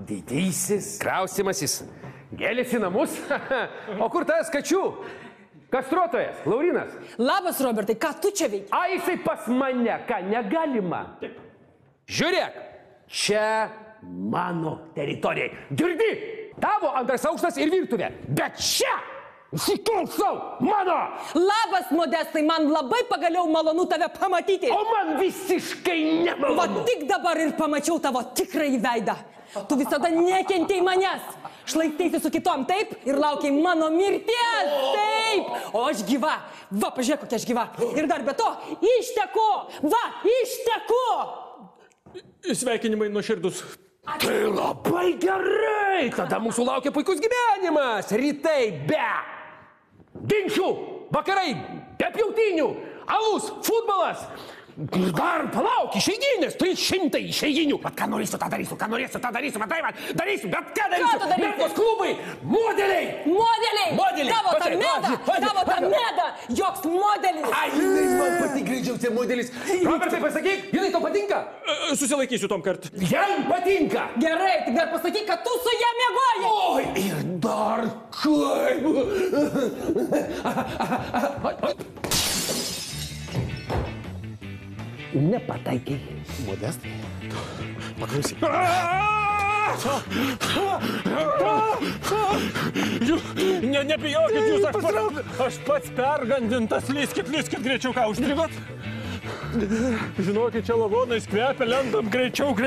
Didysis. Kraustimasis. Gėlės į namus. O kur tas kačių? Kastruotojas, Laurinas. Labas, Robertai, ką tu čia veiki? A, jisai pas mane, ką negalima. Žiūrėk, čia mano teritorija. Girdi, tavo antras aukštas ir virtuvė. Bet čia, įsiklausau, mano. Labas, Modestai, man labai pagaliau malonu tave pamatyti. O man visiškai nemalonu. Va tik dabar ir pamačiau tavo tikrąjį veidą. Tu visada nekentei manęs. Šlaikteisi su kitom, taip? Ir laukiai mano mirties, taip? O aš gyva. Va, pažiūrėk, kokia aš gyva. Ir dar be to, išteku. Va, išteku. Sveikinimai nuoširdus. Tai labai gerai. Tada mūsų laukia puikus gyvenimas. Rytai be ginčių, vakarai be pjautinių, alus, futbolas. Ir dar palauk, išeiginės, 300 išeiginių. Bet ką norėsiu, tą darysiu, ką norėsiu, tą darysiu, bet tai man darysiu, bet ką darysiu. Ką tu darysi? Merkos klubai, modeliai. Modeliai. Modeliai. Tavo ta meda, joks modelis. Ai, jinai man patik greičiausiai modelis. Robertai, pasakyk, jinai tau patinka? Susilaikysiu tom kart. Jam patinka. Gerai, tik dar pasakyk, kad tu su ją miegoji. Oi, ir dar kaip. Nepataikiai. Modestai. Paklausyk. Nebijokit jūs, aš pats pergandintas. Lyskit greičiau, ką užstrigot? Žinokit, čia lavonais kvepia, lendam greičiau.